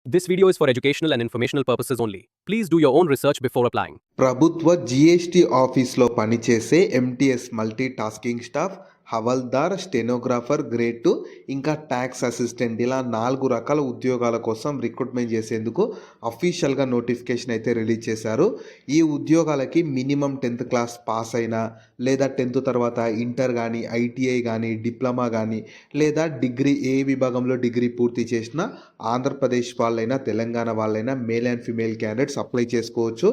This video is for educational and informational purposes only. Please do your own research before applying. ప్రభుత్వ GST ఆఫీస్లో పనిచేసే MTS multi tasking staff, havildar, stenographer grade 2 ఇంకా tax assistant ఇలా 4 రకాల ఉద్యోగాల కోసం recruitment చేసేందుకు అఫీషియల్గా నోటిఫికేషన్ అయితే రిలీజ్ చేశారు. ఈ ఉద్యోగాలకి మినిమం 10th క్లాస్ పాస్ అయినా లేదా 10th తర్వాత ఇంటర్ కానీ, ఐటీఐ కానీ, డిప్లొమా కానీ లేదా డిగ్రీ ఏ విభాగంలో డిగ్రీ పూర్తి చేసిన ఆంధ్రప్రదేశ్ వాళ్ళైనా తెలంగాణ వాళ్ళైనా male and female candidates apply చేసుకోవచ్చు.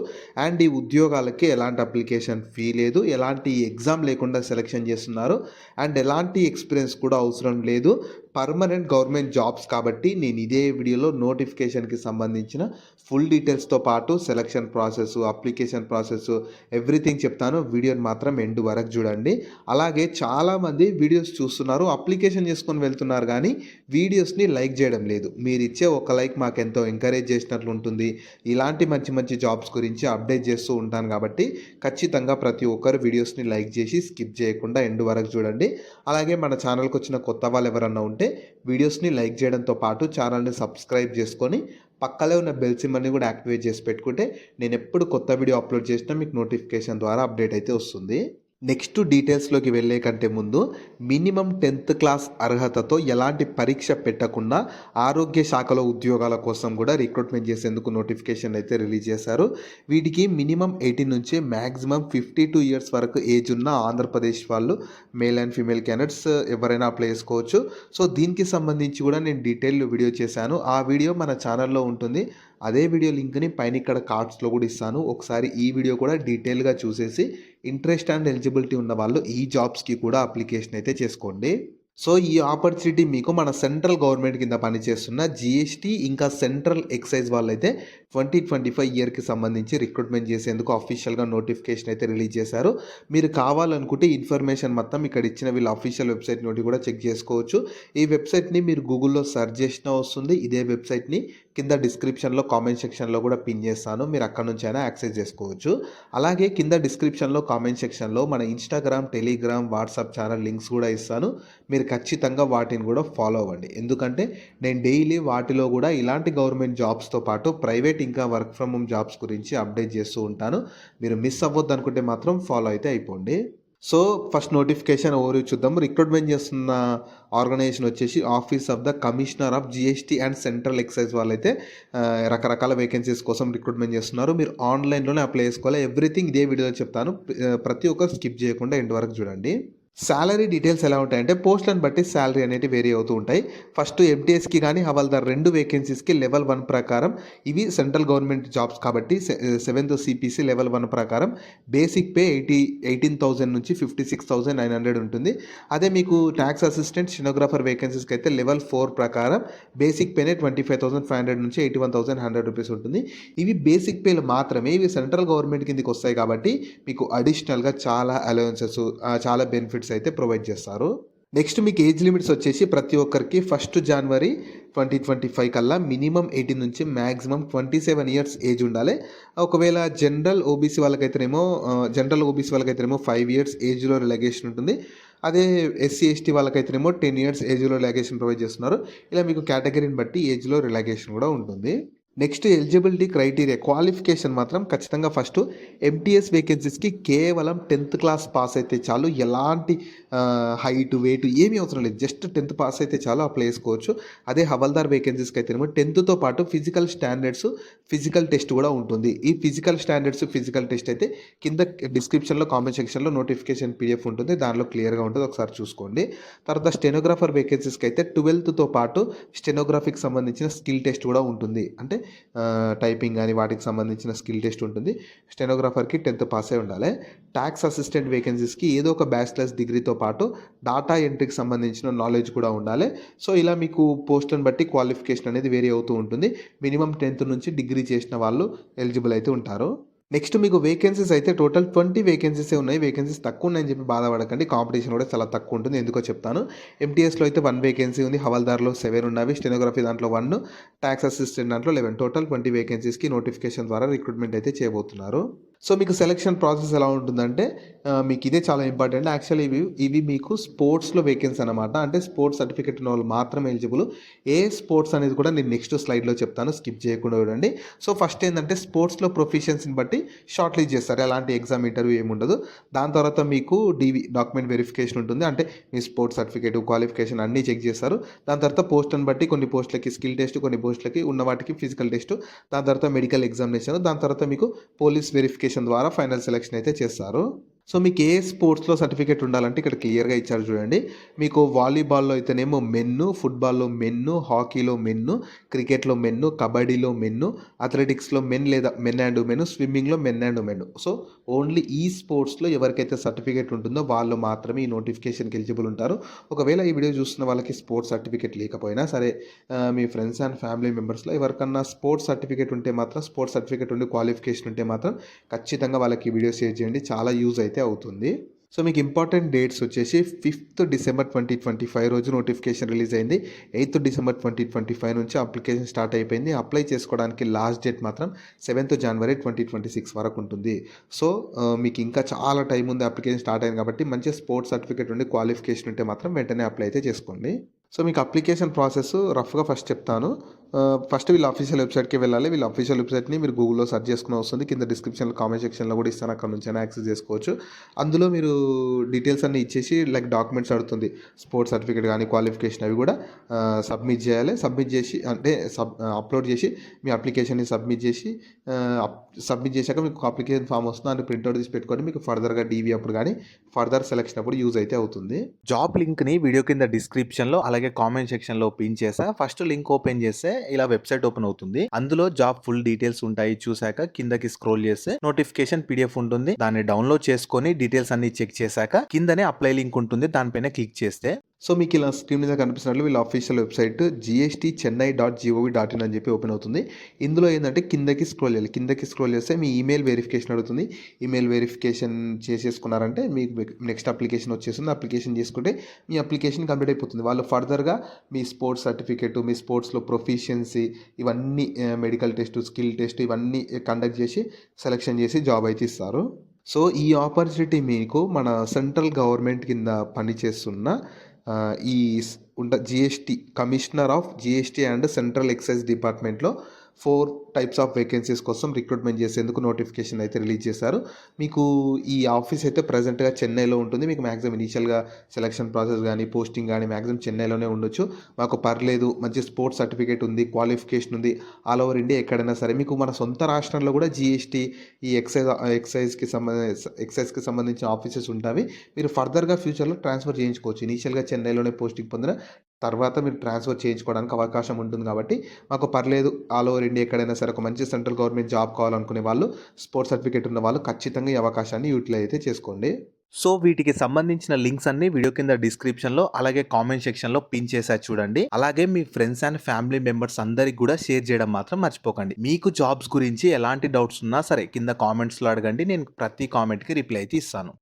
అండ్ ఈ ఉద్యోగాలకి ఎలాంటి అప్లికేషన్ ఫీ లేదు, ఎలాంటి ఎగ్జామ్ లేకుండా సెలెక్షన్ చేస్తున్నారు అండ్ ఎలాంటి ఎక్స్పీరియన్స్ కూడా అవసరం లేదు. పర్మనెంట్ గవర్నమెంట్ జాబ్స్ కాబట్టి నేను ఇదే వీడియోలో నోటిఫికేషన్కి సంబంధించిన ఫుల్ డీటెయిల్స్తో పాటు selection process, application process everything చెప్తాను. వీడియోని మాత్రం ఎండ్ వరకు చూడండి. అలాగే చాలామంది వీడియోస్ చూస్తున్నారు, అప్లికేషన్ చేసుకొని వెళ్తున్నారు కానీ వీడియోస్ని లైక్ చేయడం లేదు. మీరు ఇచ్చే ఒక లైక్ మాకు ఎంతో ఎంకరేజ్ చేసినట్లు ఉంటుంది. ఇలాంటి మంచి మంచి జాబ్స్ గురించి అప్డేట్ చేస్తూ ఉంటాను కాబట్టి ఖచ్చితంగా ప్రతి ఒక్కరు వీడియోస్ని లైక్ చేసి స్కిప్ చేయకుండా ఎండ్ వరకు చూడండి. అలాగే మన ఛానల్కి వచ్చిన కొత్త వాళ్ళు ఎవరన్నా ఉంటే వీడియోస్ని లైక్ చేయడంతో పాటు ఛానల్ని సబ్స్క్రైబ్ చేసుకొని పక్కనే ఉన్న బెల్ సింబల్ని కూడా యాక్టివేట్ చేసి పెట్టుకుంటే నేను ఎప్పుడు కొత్త వీడియో అప్లోడ్ చేసినా మీకు నోటిఫికేషన్ ద్వారా అప్డేట్ అయితే వస్తుంది. నెక్స్ట్ డీటెయిల్స్లోకి వెళ్ళే కంటే ముందు మినిమం 10th క్లాస్ అర్హతతో ఎలాంటి పరీక్ష పెట్టకుండా ఆరోగ్య శాఖలో ఉద్యోగాల కోసం కూడా రిక్రూట్మెంట్ చేసేందుకు నోటిఫికేషన్ అయితే రిలీజ్ చేశారు. వీటికి మినిమం 18 నుంచి మ్యాక్సిమం 52 ఇయర్స్ వరకు ఏజ్ ఉన్న ఆంధ్రప్రదేశ్ వాళ్ళు మేల్ అండ్ ఫీమేల్ క్యాండిడేట్స్ ఎవరైనా అప్లై చేసుకోవచ్చు. సో దీనికి సంబంధించి కూడా నేను డీటెయిల్ వీడియో చేశాను. ఆ వీడియో మన ఛానల్లో ఉంటుంది. అదే వీడియో లింక్ని పైన ఇక్కడ కార్డ్స్లో కూడా ఇస్తాను. ఒకసారి ఈ వీడియో కూడా డీటెయిల్గా చూసేసి ఇంట్రెస్ట్ అండ్ ఎలిజిబిలిటీ ఉన్న వాళ్ళు ఈ జాబ్స్కి కూడా అప్లికేషన్ అయితే చేసుకోండి. సో ఈ ఆపర్చునిటీ మీకు మన సెంట్రల్ గవర్నమెంట్ కింద పనిచేస్తున్న జీఎస్టీ ఇంకా సెంట్రల్ ఎక్సైజ్ వాళ్ళైతే 2025 ఇయర్కి సంబంధించి రిక్రూట్మెంట్ చేసేందుకు అఫీషియల్గా నోటిఫికేషన్ అయితే రిలీజ్ చేశారు. మీరు కావాలనుకుంటే ఇన్ఫర్మేషన్ మొత్తం ఇక్కడ ఇచ్చిన వీళ్ళ అఫీషియల్ వెబ్సైట్ నుండి కూడా చెక్ చేసుకోవచ్చు. ఈ వెబ్సైట్ని మీరు గూగుల్లో సెర్చ్ చేసినా వస్తుంది. ఇదే వెబ్సైట్ని కింద డిస్క్రిప్షన్లో కామెంట్ సెక్షన్లో కూడా పిన్ చేస్తాను, మీరు అక్కడ నుంచి అయినా యాక్సెస్ చేసుకోవచ్చు. అలాగే కింద డిస్క్రిప్షన్లో కామెంట్ సెక్షన్లో మన Instagram, Telegram, WhatsApp channel links కూడా ఇస్తాను. మీరు ఖచ్చితంగా వాటిని కూడా ఫాలో అవ్వండి. ఎందుకంటే నేను డైలీ వాటిలో కూడా ఇలాంటి గవర్నమెంట్ జాబ్స్తో పాటు ప్రైవేట్ ఇంకా వర్క్ ఫ్రమ్ హోమ్ జాబ్స్ గురించి అప్డేట్ చేస్తూ ఉంటాను. మీరు మిస్ అవ్వద్దు అనుకుంటే మాత్రం ఫాలో అయితే అయిపోండి. సో ఫస్ట్ నోటిఫికేషన్ ఓవర్ చూద్దాం. రిక్రూట్మెంట్ చేస్తున్న ఆర్గనైజేషన్ వచ్చేసి office of the commissioner of GST and central excise వాళ్ళైతే రకరకాల వేకెన్సీస్ కోసం రిక్రూట్మెంట్ చేస్తున్నారు. మీరు ఆన్లైన్లోనే అప్లై చేసుకోవాలి. ఎవ్రీథింగ్ ఇదే వీడియోలో చెప్తాను, ప్రతి ఒక్కరు స్కిప్ చేయకుండా ఎండ్ వరకు చూడండి. శాలరీ డీటెయిల్స్ ఎలా ఉంటాయంటే పోస్టులను బట్టి శాలరీ అనేవి వేరీ అవుతూ ఉంటాయి. ఫస్ట్ ఎంటీఎస్కి కానీ హవల్దార్ 2 వేకెన్సీస్కి లెవెల్ 1 ప్రకారం, ఇవి సెంట్రల్ గవర్నమెంట్ జాబ్స్ కాబట్టి 7th CPC లెవెల్ 1 ప్రకారం బేసిక్ పే 18,000 నుంచి 56,900 ఉంటుంది. అదే మీకు ట్యాక్స్ అసిస్టెంట్, స్టెనోగ్రాఫర్ వేకెన్సీస్కి అయితే లెవెల్ 4 ప్రకారం బేసిక్ పేనే 25,500 నుంచి 81,100 రూపీస్ ఉంటుంది. ఇవి బేసిక్ పేలు మాత్రమే. ఇవి సెంట్రల్ గవర్నమెంట్ కిందకి వస్తాయి కాబట్టి మీకు అడిషనల్గా చాలా అలవెన్సెస్, చాలా బెనిఫిట్స్ అయితే ప్రొవైడ్ చేస్తారు. నెక్స్ట్ మీకు ఏజ్ లిమిట్స్ వచ్చేసి ప్రతి ఒక్కరికి 1 జనవరి 2025 కల్లా మినిమం 18 నుంచి మ్యాక్సిమం 27 ఇయర్స్ ఏజ్ ఉండాలి. ఒకవేళ జనరల్ ఓబీసీ వాళ్ళకైతేనేమో 5 ఇయర్స్ ఏజ్లో రిలాక్సేషన్ ఉంటుంది. అదే SC ST వాళ్ళకైతేనేమో 10 ఇయర్స్ ఏజ్లో రిలాక్సేషన్ ప్రొవైడ్ చేస్తున్నారు. ఇలా మీకు కేటగిరీని బట్టి ఏజ్లో రిలాక్సేషన్ కూడా ఉంటుంది. నెక్స్ట్ ఎలిజిబిలిటీ క్రైటీరియా, క్వాలిఫికేషన్ మాత్రం ఖచ్చితంగా ఫస్ట్ ఎంటీఎస్ వేకెన్సీస్కి కేవలం 10th క్లాస్ పాస్ అయితే చాలు. ఎలాంటి హైట్, వెయిట్ ఏమీ అవసరం లేదు, జస్ట్ 10th పాస్ అయితే చాలు, అప్లై చేసుకోవచ్చు. అదే హవల్దార్ వేకెన్సీస్కి అయితేనేమో 10th పాటు ఫిజికల్ స్టాండర్డ్స్, ఫిజికల్ టెస్ట్ కూడా ఉంటుంది. ఈ ఫిజికల్ స్టాండర్డ్స్, ఫిజికల్ టెస్ట్ అయితే కింద డిస్క్రిప్షన్లో కామెంట్ సెక్షన్లో నోటిఫికేషన్ PDF ఉంటుంది, దానిలో క్లియర్గా ఉంటుంది, ఒకసారి చూసుకోండి. తర్వాత స్టెనోగ్రాఫర్ వేకెన్సీస్కి అయితే 12th పాటు స్టెనోగ్రఫీకి సంబంధించిన స్కిల్ టెస్ట్ కూడా ఉంటుంది. అంటే టైపింగ్ కానీ వాటికి సంబంధించిన స్కిల్ టెస్ట్ ఉంటుంది. స్టెనోగ్రాఫర్కి 10th పాస్ అయి ఉండాలి. ట్యాక్స్ అసిస్టెంట్ వేకెన్సీస్కి ఏదో ఒక బ్యాచిలర్స్ డిగ్రీతో పాటు డాటా ఎంట్రీకి సంబంధించిన నాలెడ్జ్ కూడా ఉండాలి. సో ఇలా మీకు పోస్టులను బట్టి క్వాలిఫికేషన్ అనేది వేరీ అవుతూ ఉంటుంది. మినిమం 10th నుంచి డిగ్రీ చేసిన వాళ్ళు ఎలిజిబుల్ అయితే ఉంటారు. నెక్స్ట్ మీకు వేకెన్సీస్ అయితే టోటల్ 20 వేకెన్సీసే ఉన్నాయి. వేకెన్సీస్ తక్కువ ఉన్నాయని చెప్పి బాధపడకండి, కాంపిటీషన్ కూడా చాలా తక్కువ ఉంటుంది. ఎందుకో చెప్తాను. ఎంటీఎస్లో అయితే 1 వేకెన్సీ ఉంది, హవల్దార్లో 7 ఉన్నవి, స్టెనోగ్రఫీ దాంట్లో 1, ట్యాక్స్ అసిస్టెంట్ దాంట్లో 11, టోటల్ 20 వేకెన్సీస్కి నోటిఫికేషన్ ద్వారా రిక్రూట్మెంట్ అయితే చేయబోతున్నారు. సో మీకు సెలక్షన్ ప్రాసెస్ ఎలా ఉంటుందంటే మీకు ఇదే చాలా ఇంపార్టెంట్. యాక్చువల్లీ ఇవి మీకు స్పోర్ట్స్‌లో వేకెన్సీ అనమాట. అంటే స్పోర్ట్స్ సర్టిఫికేట్ ఉన్న వాళ్ళు మాత్రమే ఎలిజిబుల్. ఏ స్పోర్ట్స్ అనేది కూడా నేను నెక్స్ట్ స్లైడ్‌లో చెప్తాను. స్కిప్ చేయకుండా చూడండి. సో ఫస్ట్ ఏందంటే స్పోర్ట్స్‌లో ప్రొఫిషియన్సీని బట్టి షార్ట్ లిస్ట్ చేస్తారు. ఎలాంటి ఎగ్జామ్, ఇంటర్వ్యూ ఏముండదు. దాని తర్వాత మీకు డాక్యుమెంట్ వెరిఫికేషన్ ఉంటుంది. అంటే మీ స్పోర్ట్స్ సర్టిఫికేట్, క్వాలిఫికేషన్ అన్నీ చెక్ చేస్తారు. దాని తర్వాత పోస్ట్‌ని బట్టి కొన్ని పోస్ట్‌లకి స్కిల్ టెస్ట్, కొన్ని పోస్ట్‌లకి ఉన్న వాటికి ఫిజికల్ టెస్ట్, దాని తర్వాత మెడికల్ ఎగ్జామినేషన్, దాని తర్వాత మీకు పోలీస్ వెరిఫికేషన్ ద్వారా ఫైనల్ సెలక్షన్ అయితే చేస్తారు. సో మీకు ఏ స్పోర్ట్స్‌లో సర్టిఫికేట్ ఉండాలంటే ఇక్కడ క్లియర్‌గా ఇచ్చారు చూడండి. మీకు వాలీబాల్‌లో అయితేనేమో మెన్ను, ఫుట్బాల్‌లో మెన్ను, హాకీలో మెన్ను, క్రికెట్‌లో మెన్ను, కబడ్డీలో మెన్ను, అథ్లెటిక్స్‌లో మెన్ లేదా మెన్ అండ్ ఉమెన్, స్విమ్మింగ్‌లో men and women. So only ఈ స్పోర్ట్స్‌లో ఎవరికైతే సర్టిఫికేట్ ఉంటుందో వాళ్ళు మాత్రమే ఈ నోటిఫికేషన్‌కి ఎలిజిబుల్ ఉంటారు. ఒకవేళ ఈ వీడియో చూస్తున్న వాళ్ళకి స్పోర్ట్స్ సర్టిఫికేట్ లేకపోయినా సరే, మీ ఫ్రెండ్స్ అండ్ ఫ్యామిలీ మెంబర్స్‌లో ఎవరికన్నా స్పోర్ట్స్ సర్టిఫికేట్ ఉంటే మాత్రం, స్పోర్ట్స్ సర్టిఫికేట్ ఉండి క్వాలిఫికేషన్ ఉంటే మాత్రం ఖచ్చితంగా వాళ్ళకి ఈ వీడియో షేర్ చేయండి. చాలా యూజ్ అయితే అవుతుంది. సో మీకు ఇంపార్టెంట్ డేట్స్ వచ్చేసి 5th December 2025 రోజు నోటిఫికేషన్ రిలీజ్ అయింది. 8th December 2025 నుంచి అప్లికేషన్ స్టార్ట్ అయిపోయింది. అప్లై చేసుకోవడానికి లాస్ట్ డేట్ మాత్రం 7th January 2026 వరకు ఉంటుంది. సో మీకు ఇంకా చాలా టైం ఉంది. అప్లికేషన్ స్టార్ట్ అయింది కాబట్టి మంచి స్పోర్ట్స్ సర్టిఫికేట్ ఉండి క్వాలిఫికేషన్ ఉంటే మాత్రం వెంటనే అప్లై అయితే చేసుకోండి. సో మీకు అప్లికేషన్ ప్రాసెస్ రఫ్గా ఫస్ట్ చెప్తాను. ఫస్ట్ వీళ్ళ అఫీషియల్ వెబ్సైట్‌కి వెళ్ళాలి. వీళ్ళ అఫీషియల్ వెబ్సైట్‌ని మీరు గూగుల్‌లో సెర్చ్ చేసుకుని వస్తుంది. కింద డిస్క్రిప్షన్‌లో, కామెంట్ సెక్షన్‌లో కూడా ఇస్తాను. అక్కడ నుంచైనా యాక్సెస్ చేసుకోవచ్చు. అందులో మీరు డీటెయిల్స్ అన్నీ ఇచ్చేసి లైక్ డాక్యుమెంట్స్ అడుగుతుంది. స్పోర్ట్స్ సర్టిఫికేట్ కానీ, క్వాలిఫికేషన్ అవి కూడా సబ్మిట్ చేయాలి. సబ్మిట్ చేసి అంటే అప్లోడ్ చేసి మీ అప్లికేషన్‌ని సబ్మిట్ చేశాక మీకు అప్లికేషన్ ఫామ్ వస్తుంది. దాన్ని ప్రింట్‌ఔట్ తీసి పెట్టుకొని మీకు ఫర్దర్‌గా డీవీ అప్పుడు కానీ, ఫర్దర్ సెలక్షన్ అప్పుడు యూజ్ అయితే అవుతుంది. జాబ్ లింక్‌ని వీడియో కింద డిస్క్రిప్షన్‌లో అలాగే కామెంట్ సెక్షన్‌లో పిన్ చేశా. ఫస్ట్ లింక్ ఓపెన్ చేస్తే ఇలా వెబ్సైట్ ఓపెన్ అవుతుంది. అందులో జాబ్ ఫుల్ డీటెయిల్స్ ఉంటాయి. చూసాక కిందకి స్క్రోల్ చేస్తే నోటిఫికేషన్ పీడిఎఫ్ ఉంటుంది. దాన్ని డౌన్లోడ్ చేసుకొని డీటెయిల్స్ అన్ని చెక్ చేశాక కిందనే అప్లై లింక్ ఉంటుంది. దానిపైన క్లిక్ చేస్తే సో మీకు ఇలా స్క్రీన్ మీద కనిపిస్తున్నట్లు వీళ్ళ అఫీషియల్ వెబ్సైట్ gstchennai.gov.in అని చెప్పి ఓపెన్ అవుతుంది. ఇందులో ఏంటంటే కిందకి స్క్రోల్ చేయాలి. కిందకి స్క్రోల్ చేస్తే మీ ఈమెయిల్ వెరిఫికేషన్ అడుగుతుంది. ఈమెయిల్ వెరిఫికేషన్ చేసేసుకున్నారంటే మీకు నెక్స్ట్ అప్లికేషన్ వచ్చేస్తుంది. అప్లికేషన్ చేసుకుంటే మీ అప్లికేషన్ కంప్లీట్ అయిపోతుంది. వాళ్ళు ఫర్దర్గా మీ స్పోర్ట్స్ సర్టిఫికేట్, మీ స్పోర్ట్స్లో ప్రొఫిషియన్సీ ఇవన్నీ, మెడికల్ టెస్ట్, స్కిల్ టెస్ట్ ఇవన్నీ కండక్ట్ చేసి సెలెక్షన్ చేసి జాబ్ అయితే ఇస్తారు. సో ఈ ఆపర్చునిటీ మీకు మన సెంట్రల్ గవర్నమెంట్ కింద పనిచేస్తున్న ఈ GST commissioner of GST and central excise డిపార్ట్మెంట్లో 4 టైప్స్ ఆఫ్ వేకెన్సీస్ కోసం రిక్రూట్మెంట్ చేసేందుకు నోటిఫికేషన్ అయితే రిలీజ్ చేశారు. మీకు ఈ ఆఫీస్ అయితే ప్రజెంట్గా చెన్నైలో ఉంటుంది. మీకు మ్యాక్సిమం ఇనీషియల్గా సెలక్షన్ ప్రాసెస్ కానీ, పోస్టింగ్ కానీ మ్యాక్సిమం చెన్నైలోనే ఉండొచ్చు. మాకు పర్లేదు, మంచి స్పోర్ట్స్ సర్టిఫికేట్ ఉంది, క్వాలిఫికేషన్ ఉంది, ఆల్ ఓవర్ ఇండియా ఎక్కడైనా సరే మీకు మన సొంత రాష్ట్రంలో కూడా జిఎస్టీ, ఈ ఎక్సైజ్కి సంబంధించిన ఆఫీసెస్ ఉంటాయి. మీరు ఫర్దర్గా ఫ్యూచర్లో ట్రాన్స్ఫర్ చేయించుకోవచ్చు. ఇనీషియల్గా చెన్నైలోనే పోస్టింగ్ పొందిన తర్వాత మీరు ట్రాన్స్ఫర్ చేయించుకోవడానికి అవకాశం ఉంటుంది కాబట్టి మాకు పర్లేదు, ఆల్ ఓవర్ ఇండియా ఎక్కడైనా సరే ఒక మంచి సెంట్రల్ గవర్నమెంట్ జాబ్ కావాలనుకునే వాళ్ళు, స్పోర్ట్స్ సర్టిఫికేట్ ఉన్న వాళ్ళు ఖచ్చితంగా ఈ అవకాశాన్ని యూటిలైజ్ అయితే చేసుకోండి. సో వీటికి సంబంధించిన లింక్స్ అన్ని వీడియో కింద డిస్క్రిప్షన్‌లో అలాగే కామెంట్ సెక్షన్‌లో పిన్ చేశా చూడండి. అలాగే మీ ఫ్రెండ్స్ అండ్ ఫ్యామిలీ మెంబర్స్ అందరికి కూడా షేర్ చేయడం మాత్రం మర్చిపోకండి. మీకు జాబ్స్ గురించి ఎలాంటి డౌట్స్ ఉన్నా సరే కింద కామెంట్స్‌లో అడగండి. నేను ప్రతి కామెంట్‌కి రిప్లై అయితే ఇస్తాను.